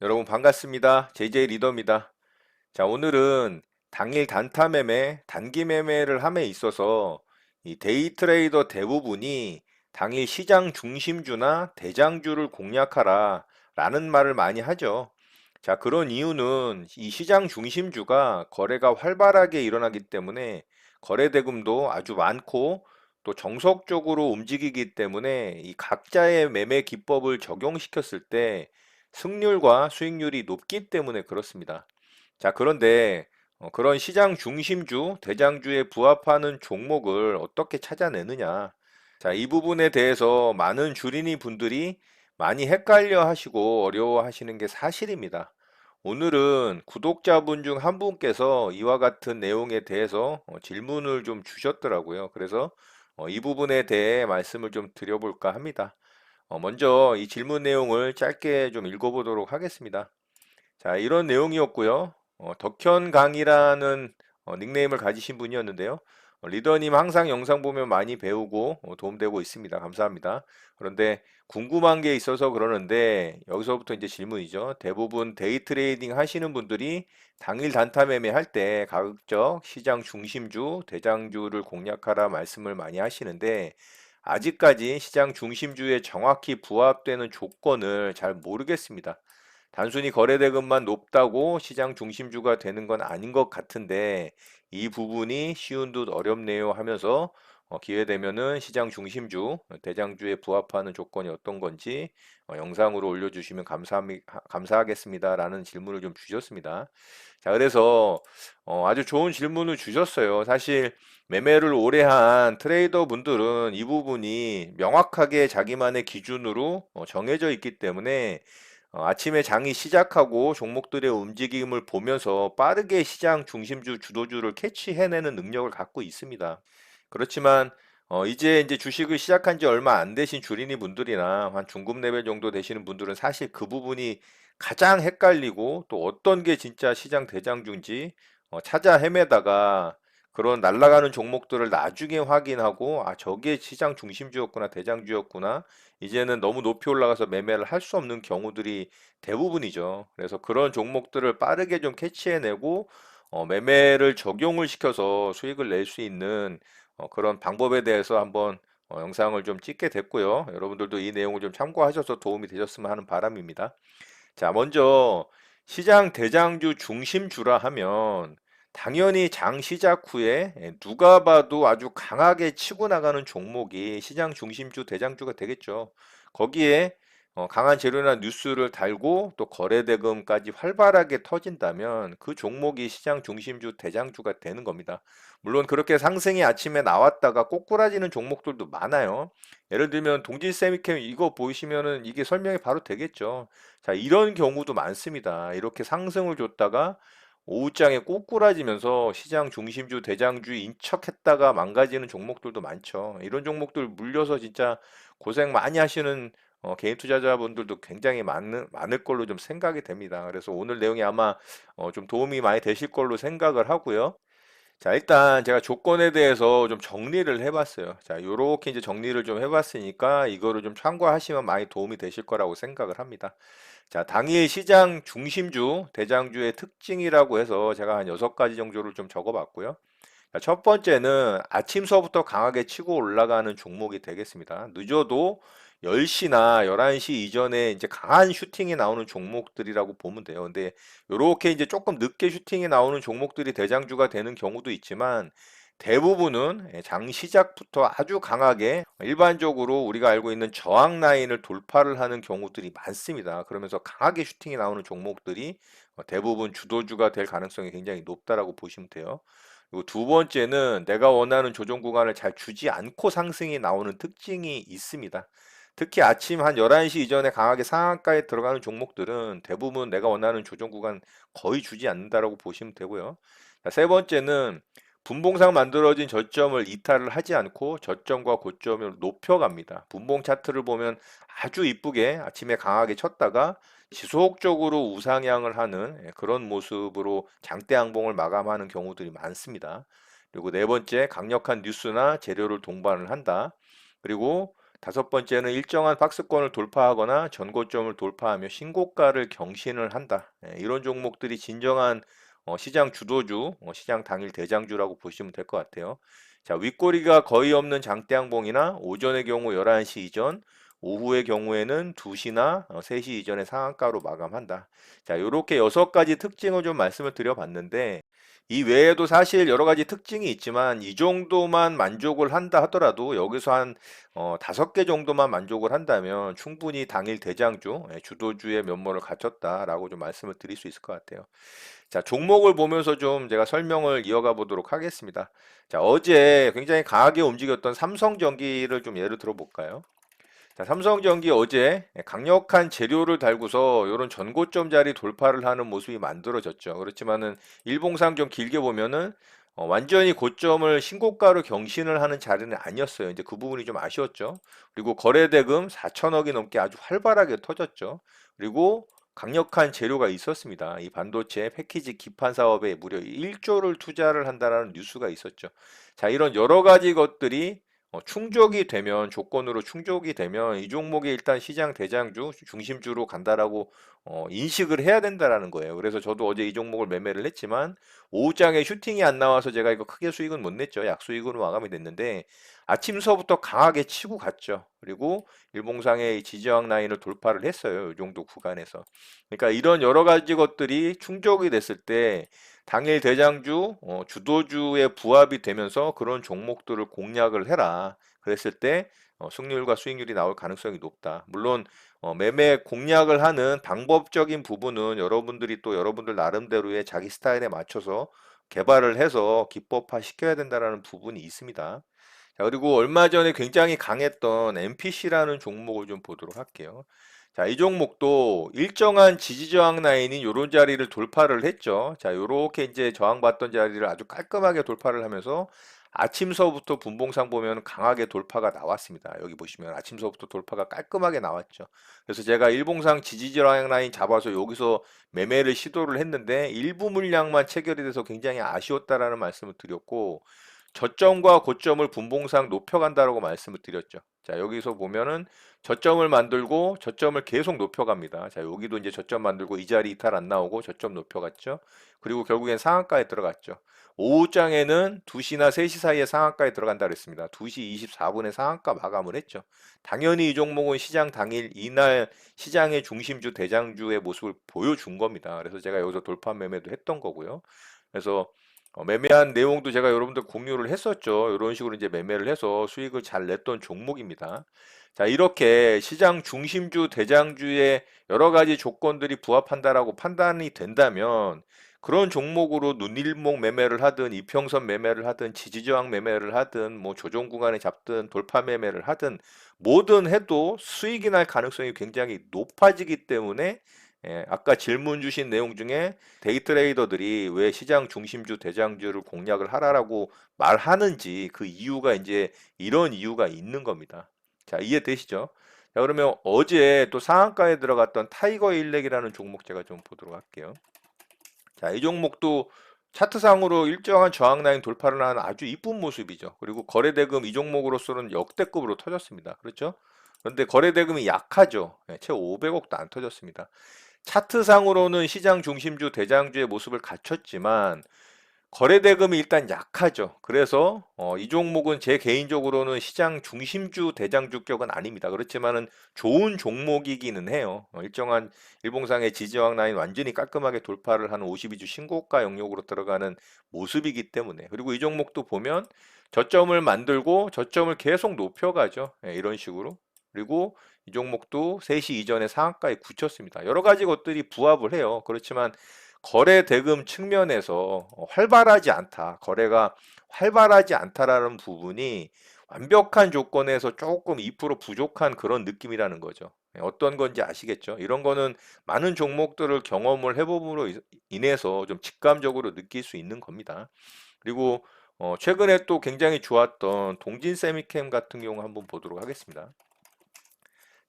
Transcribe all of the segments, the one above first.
여러분 반갑습니다. JJ 리더입니다. 자, 오늘은 당일 단타 매매, 단기 매매를 함에 있어서 이 데이 트레이더 대부분이 당일 시장 중심주나 대장주를 공략하라 라는 말을 많이 하죠. 자, 그런 이유는 이 시장 중심주가 거래가 활발하게 일어나기 때문에 거래 대금도 아주 많고 또 정석적으로 움직이기 때문에 이 각자의 매매 기법을 적용시켰을 때 승률과 수익률이 높기 때문에 그렇습니다. 자, 그런데 그런 시장 중심주, 대장주에 부합하는 종목을 어떻게 찾아내느냐? 자, 이 부분에 대해서 많은 주린이 분들이 많이 헷갈려 하시고 어려워 하시는 게 사실입니다. 오늘은 구독자분 중 한 분께서 이와 같은 내용에 대해서 질문을 좀 주셨더라고요. 그래서 이 부분에 대해 말씀을 좀 드려볼까 합니다. 먼저 이 질문 내용을 짧게 좀 읽어보도록 하겠습니다. 자, 이런 내용이었고요. 덕현 강이라는 닉네임을 가지신 분이었는데요. 리더님 항상 영상 보면 많이 배우고 도움되고 있습니다. 감사합니다. 그런데 궁금한 게 있어서 그러는데 여기서부터 이제 질문이죠. 대부분 데이 트레이딩 하시는 분들이 당일 단타 매매할 때 가급적 시장 중심주, 대장주를 공략하라 말씀을 많이 하시는데 아직까지 시장 중심주에 정확히 부합되는 조건을 잘 모르겠습니다. 단순히 거래대금만 높다고 시장 중심주가 되는 건 아닌 것 같은데 이 부분이 쉬운 듯 어렵네요 하면서 기회 되면은 시장 중심주, 대장주에 부합하는 조건이 어떤 건지 영상으로 올려주시면 감사하겠습니다라는 질문을 좀 주셨습니다. 자, 그래서 아주 좋은 질문을 주셨어요. 사실 매매를 오래 한 트레이더 분들은 이 부분이 명확하게 자기만의 기준으로 정해져 있기 때문에 아침에 장이 시작하고 종목들의 움직임을 보면서 빠르게 시장 중심주 주도주를 캐치해내는 능력을 갖고 있습니다. 그렇지만 이제 주식을 시작한 지 얼마 안 되신 주린이 분들이나 한 중급 레벨 정도 되시는 분들은 사실 그 부분이 가장 헷갈리고 또 어떤 게 진짜 시장 대장주인지 찾아 헤매다가 그런 날아가는 종목들을 나중에 확인하고 아 저게 시장 중심주였구나 대장주였구나 이제는 너무 높이 올라가서 매매를 할 수 없는 경우들이 대부분이죠. 그래서 그런 종목들을 빠르게 좀 캐치해내고 매매를 적용을 시켜서 수익을 낼 수 있는 그런 방법에 대해서 한번 영상을 좀 찍게 됐고요. 여러분들도 이 내용을 좀 참고하셔서 도움이 되셨으면 하는 바람입니다. 자, 먼저 시장 대장주 중심주라 하면 당연히 장 시작 후에 누가 봐도 아주 강하게 치고 나가는 종목이 시장 중심주 대장주가 되겠죠. 거기에 강한 재료나 뉴스를 달고 또 거래 대금까지 활발하게 터진다면 그 종목이 시장 중심주 대장주가 되는 겁니다. 물론 그렇게 상승이 아침에 나왔다가 꼬꾸라지는 종목들도 많아요. 예를 들면 동질 세미캠 이거 보시면은 이게 설명이 바로 되겠죠. 자, 이런 경우도 많습니다. 이렇게 상승을 줬다가 오후장에 꼬꾸라지면서 시장 중심주 대장주 인척했다가 망가지는 종목들도 많죠. 이런 종목들 물려서 진짜 고생 많이 하시는 개인 투자자분들도 굉장히 많을 걸로 좀 생각이 됩니다. 그래서 오늘 내용이 아마 좀 도움이 많이 되실 걸로 생각을 하고요. 자, 일단 제가 조건에 대해서 좀 정리를 해봤어요. 자, 요렇게 이제 정리를 좀 해봤으니까 이거를 좀 참고하시면 많이 도움이 되실 거라고 생각을 합니다. 자, 당일 시장 중심주, 대장주의 특징이라고 해서 제가 한 6가지 정도를 좀 적어봤고요. 자, 첫 번째는 아침서부터 강하게 치고 올라가는 종목이 되겠습니다. 늦어도 10시나 11시 이전에 이제 강한 슈팅이 나오는 종목들이라고 보면 돼요. 근데 요렇게 이제 조금 늦게 슈팅이 나오는 종목들이 대장주가 되는 경우도 있지만 대부분은 장 시작부터 아주 강하게 일반적으로 우리가 알고 있는 저항 라인을 돌파를 하는 경우들이 많습니다. 그러면서 강하게 슈팅이 나오는 종목들이 대부분 주도주가 될 가능성이 굉장히 높다라고 보시면 돼요. 그리고 두 번째는 내가 원하는 조정 구간을 잘 주지 않고 상승이 나오는 특징이 있습니다. 특히 아침 한 11시 이전에 강하게 상한가에 들어가는 종목들은 대부분 내가 원하는 조정 구간 거의 주지 않는다라고 보시면 되고요. 자, 세 번째는 분봉상 만들어진 저점을 이탈을 하지 않고 저점과 고점을 높여갑니다. 분봉 차트를 보면 아주 이쁘게 아침에 강하게 쳤다가 지속적으로 우상향을 하는 그런 모습으로 장대 양봉을 마감하는 경우들이 많습니다. 그리고 네 번째, 강력한 뉴스나 재료를 동반을 한다. 그리고 다섯 번째는 일정한 박스권을 돌파하거나 전고점을 돌파하며 신고가를 경신을 한다. 이런 종목들이 진정한 시장 주도주, 시장 당일 대장주라고 보시면 될 것 같아요. 자, 윗꼬리가 거의 없는 장대양봉이나 오전의 경우 11시 이전, 오후의 경우에는 2시나 3시 이전에 상한가로 마감한다. 자, 이렇게 여섯 가지 특징을 좀 말씀을 드려봤는데 이 외에도 사실 여러 가지 특징이 있지만 이 정도만 만족을 한다 하더라도 여기서 한 다섯 개 정도만 만족을 한다면 충분히 당일 대장주, 주도주의 면모를 갖췄다라고 좀 말씀을 드릴 수 있을 것 같아요. 자, 종목을 보면서 좀 제가 설명을 이어가 보도록 하겠습니다. 자, 어제 굉장히 강하게 움직였던 삼성전기를 좀 예를 들어 볼까요? 자, 삼성전기 어제 강력한 재료를 달고서 이런 전고점 자리 돌파를 하는 모습이 만들어졌죠. 그렇지만은 일봉상 좀 길게 보면은 완전히 고점을 신고가로 경신을 하는 자리는 아니었어요. 이제 그 부분이 좀 아쉬웠죠. 그리고 거래대금 4천억이 넘게 아주 활발하게 터졌죠. 그리고 강력한 재료가 있었습니다. 이 반도체 패키지 기판 사업에 무려 1조를 투자를 한다라는 뉴스가 있었죠. 자, 이런 여러 가지 것들이 충족이 되면 조건으로 충족이 되면 이 종목이 일단 시장 대장주 중심주로 간다라고 인식을 해야 된다라는 거예요. 그래서 저도 어제 이 종목을 매매를 했지만 오후장에 슈팅이 안 나와서 제가 이거 크게 수익은 못 냈죠. 약수익으로 마감이 됐는데 아침서부터 강하게 치고 갔죠. 그리고 일봉상의 이 지지저항 라인을 돌파를 했어요. 이 정도 구간에서. 그러니까 이런 여러 가지 것들이 충족이 됐을 때 당일 대장주, 주도주의 부합이 되면서 그런 종목들을 공략을 해라. 그랬을 때 승률과 수익률이 나올 가능성이 높다. 물론 매매 공략을 하는 방법적인 부분은 여러분들이 또 여러분들 나름대로의 자기 스타일에 맞춰서 개발을 해서 기법화 시켜야 된다라는 부분이 있습니다. 자, 그리고 얼마 전에 굉장히 강했던 MPC라는 종목을 좀 보도록 할게요. 자, 이 종목도 일정한 지지 저항 라인인 요런 자리를 돌파를 했죠. 자, 요렇게 이제 저항받던 자리를 아주 깔끔하게 돌파를 하면서 아침서부터 분봉상 보면 강하게 돌파가 나왔습니다. 여기 보시면 아침서부터 돌파가 깔끔하게 나왔죠. 그래서 제가 일봉상 지지 저항 라인 잡아서 여기서 매매를 시도를 했는데 일부 물량만 체결이 돼서 굉장히 아쉬웠다라는 말씀을 드렸고 저점과 고점을 분봉상 높여간다라고 말씀을 드렸죠. 자, 여기서 보면은 저점을 만들고 저점을 계속 높여갑니다. 자, 여기도 이제 저점 만들고 이 자리 이탈 안 나오고 저점 높여갔죠. 그리고 결국엔 상한가에 들어갔죠. 오후장에는 2시나 3시 사이에 상한가에 들어간다 그랬습니다. 2시 24분에 상한가 마감을 했죠. 당연히 이 종목은 시장 당일 이날 시장의 중심주 대장주의 모습을 보여준 겁니다. 그래서 제가 여기서 돌파 매매도 했던 거고요. 그래서 매매한 내용도 제가 여러분들 공유를 했었죠. 이런 식으로 이제 매매를 해서 수익을 잘 냈던 종목입니다. 자, 이렇게 시장 중심주, 대장주의 여러 가지 조건들이 부합한다라고 판단이 된다면 그런 종목으로 눈일목 매매를 하든 이평선 매매를 하든 지지저항 매매를 하든 뭐 조정 구간에 잡든 돌파 매매를 하든 뭐든 해도 수익이 날 가능성이 굉장히 높아지기 때문에 아까 질문 주신 내용 중에 데이 트레이더들이 왜 시장 중심주 대장주를 공략을 하라라고 말하는지 그 이유가 이제 이런 이유가 있는 겁니다. 자, 이해되시죠? 자, 그러면 어제 또 상한가에 들어갔던 타이거 일렉이라는 종목 제가 좀 보도록 할게요. 자, 이 종목도 차트상으로 일정한 저항 라인 돌파를 하는 아주 이쁜 모습이죠. 그리고 거래대금 이 종목으로서는 역대급으로 터졌습니다. 그렇죠? 그런데 거래대금이 약하죠. 채 500억도 안 터졌습니다. 차트상으로는 시장 중심주 대장주의 모습을 갖췄지만 거래대금이 일단 약하죠. 그래서 이 종목은 제 개인적으로는 시장 중심주 대장주격은 아닙니다. 그렇지만은 좋은 종목이기는 해요. 일정한 일봉상의 지지저항 라인 완전히 깔끔하게 돌파를 하는 52주 신고가 영역으로 들어가는 모습이기 때문에 그리고 이 종목도 보면 저점을 만들고 저점을 계속 높여가죠. 이런 식으로. 그리고 이 종목도 3시 이전에 상한가에 굳혔습니다. 여러 가지 것들이 부합을 해요. 그렇지만 거래 대금 측면에서 활발하지 않다. 거래가 활발하지 않다라는 부분이 완벽한 조건에서 조금 2% 부족한 그런 느낌이라는 거죠. 어떤 건지 아시겠죠? 이런 거는 많은 종목들을 경험을 해봄으로 인해서 좀 직감적으로 느낄 수 있는 겁니다. 그리고 최근에 또 굉장히 좋았던 동진 세미캠 같은 경우 한번 보도록 하겠습니다.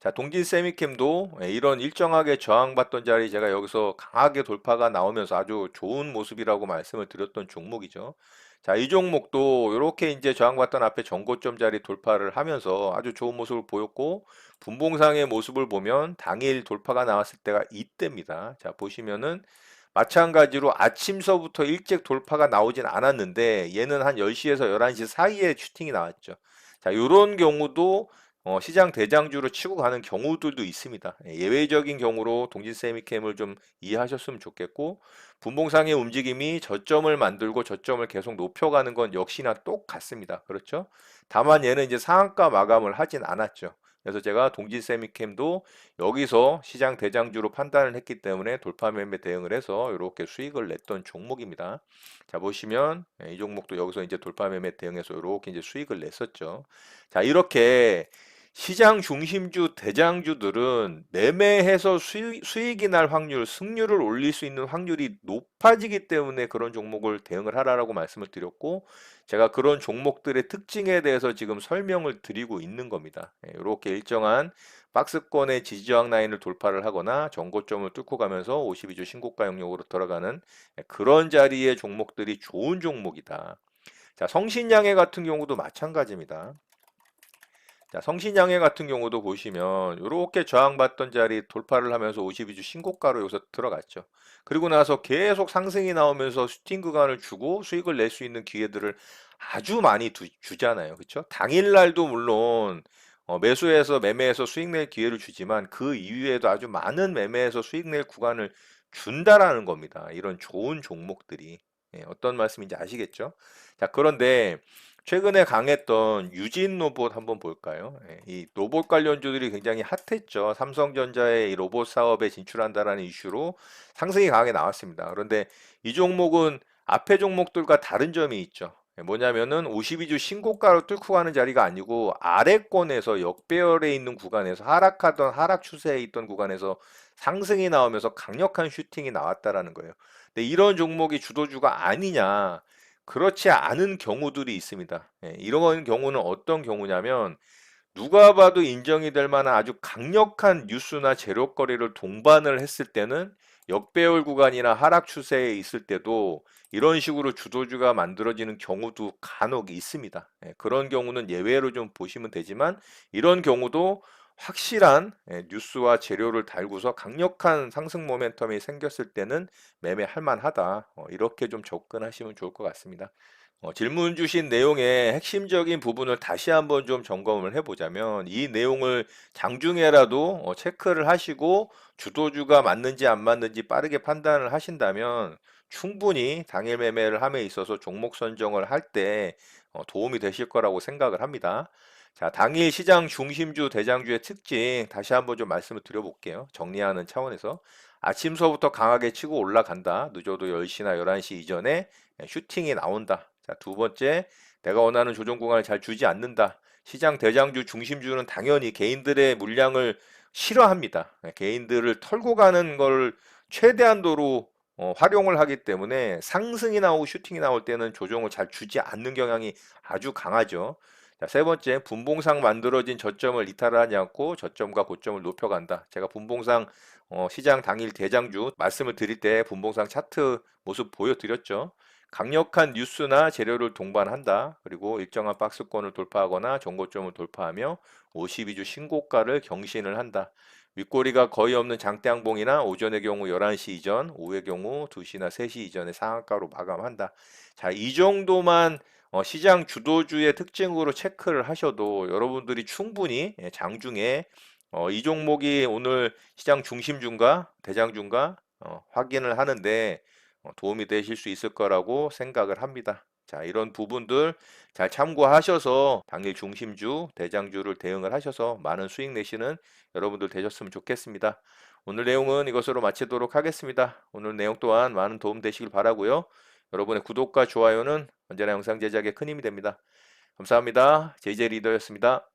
자, 동진 세미캠도 이런 일정하게 저항받던 자리 제가 여기서 강하게 돌파가 나오면서 아주 좋은 모습이라고 말씀을 드렸던 종목이죠. 자, 이 종목도 이렇게 이제 저항받던 앞에 전고점 자리 돌파를 하면서 아주 좋은 모습을 보였고, 분봉상의 모습을 보면 당일 돌파가 나왔을 때가 이때입니다. 자, 보시면은 마찬가지로 아침서부터 일찍 돌파가 나오진 않았는데 얘는 한 10시에서 11시 사이에 슈팅이 나왔죠. 자, 이런 경우도 시장 대장주로 치고 가는 경우들도 있습니다. 예외적인 경우로 동진 세미캠을 좀 이해하셨으면 좋겠고, 분봉상의 움직임이 저점을 만들고 저점을 계속 높여가는 건 역시나 똑같습니다. 그렇죠? 다만 얘는 이제 상한가 마감을 하진 않았죠. 그래서 제가 동진 세미캠도 여기서 시장 대장주로 판단을 했기 때문에 돌파 매매 대응을 해서 이렇게 수익을 냈던 종목입니다. 자, 보시면 이 종목도 여기서 이제 돌파 매매 대응해서 이렇게 이제 수익을 냈었죠. 자, 이렇게 시장 중심주 대장주들은 매매해서 수익이 날 확률, 승률을 올릴 수 있는 확률이 높아지기 때문에 그런 종목을 대응을 하라라고 말씀을 드렸고, 제가 그런 종목들의 특징에 대해서 지금 설명을 드리고 있는 겁니다. 이렇게 일정한 박스권의 지지저항 라인을 돌파를 하거나 전고점을 뚫고 가면서 52주 신고가 영역으로 들어가는 그런 자리의 종목들이 좋은 종목이다. 자, 성신양해 같은 경우도 마찬가지입니다. 자, 성신양해 같은 경우도 보시면 이렇게 저항받던 자리 돌파를 하면서 52주 신고가로 여기서 들어갔죠. 그리고 나서 계속 상승이 나오면서 슈팅 구간을 주고 수익을 낼 수 있는 기회들을 아주 많이 주잖아요. 그렇죠? 당일날도 물론 매수해서 매매해서 수익 낼 기회를 주지만 그 이후에도 아주 많은 매매해서 수익 낼 구간을 준다라는 겁니다. 이런 좋은 종목들이. 어떤 말씀인지 아시겠죠? 자, 그런데 최근에 강했던 유진 로봇 한번 볼까요? 이 로봇 관련주들이 굉장히 핫했죠. 삼성전자의 이 로봇 사업에 진출한다라는 이슈로 상승이 강하게 나왔습니다. 그런데 이 종목은 앞에 종목들과 다른 점이 있죠. 뭐냐면은 52주 신고가로 뚫고 가는 자리가 아니고 아래권에서 역배열에 있는 구간에서 하락하던 하락 추세에 있던 구간에서 상승이 나오면서 강력한 슈팅이 나왔다라는 거예요. 근데 이런 종목이 주도주가 아니냐? 그렇지 않은 경우들이 있습니다. 이런 경우는 어떤 경우냐면 누가 봐도 인정이 될 만한 아주 강력한 뉴스나 재료거리를 동반을 했을 때는 역배열 구간이나 하락 추세에 있을 때도 이런 식으로 주도주가 만들어지는 경우도 간혹 있습니다. 그런 경우는 예외로 좀 보시면 되지만 이런 경우도 확실한 뉴스와 재료를 달고서 강력한 상승 모멘텀이 생겼을 때는 매매할 만하다. 이렇게 좀 접근하시면 좋을 것 같습니다. 질문 주신 내용의 핵심적인 부분을 다시 한번 좀 점검을 해보자면 이 내용을 장중에라도 체크를 하시고 주도주가 맞는지 안 맞는지 빠르게 판단을 하신다면 충분히 당일 매매를 함에 있어서 종목 선정을 할 때 도움이 되실 거라고 생각을 합니다. 자, 당일 시장 중심주 대장주의 특징 다시 한번 좀 말씀을 드려볼게요. 정리하는 차원에서 아침서부터 강하게 치고 올라간다. 늦어도 10시나 11시 이전에 슈팅이 나온다. 자, 두 번째, 내가 원하는 조정 구간을 잘 주지 않는다. 시장 대장주 중심주는 당연히 개인들의 물량을 싫어합니다. 개인들을 털고 가는 걸 최대한도로 활용을 하기 때문에 상승이 나오고 슈팅이 나올 때는 조정을 잘 주지 않는 경향이 아주 강하죠. 자, 세 번째, 분봉상 만들어진 저점을 이탈하지 않고 저점과 고점을 높여간다. 제가 분봉상 시장 당일 대장주 말씀을 드릴 때 분봉상 차트 모습 보여드렸죠. 강력한 뉴스나 재료를 동반한다. 그리고 일정한 박스권을 돌파하거나 전고점을 돌파하며 52주 신고가를 경신을 한다. 윗꼬리가 거의 없는 장대양봉이나 오전의 경우 11시 이전, 오후의 경우 2시나 3시 이전에 상한가로 마감한다. 자, 이 정도만 시장 주도주의 특징으로 체크를 하셔도 여러분들이 충분히 장중에 이 종목이 오늘 시장 중심주인가 대장주인가 확인을 하는데 도움이 되실 수 있을 거라고 생각을 합니다. 자, 이런 부분들 잘 참고하셔서 당일 중심주, 대장주를 대응을 하셔서 많은 수익 내시는 여러분들 되셨으면 좋겠습니다. 오늘 내용은 이것으로 마치도록 하겠습니다. 오늘 내용 또한 많은 도움 되시길 바라고요. 여러분의 구독과 좋아요는 언제나 영상 제작에 큰 힘이 됩니다. 감사합니다. JJ 리더였습니다.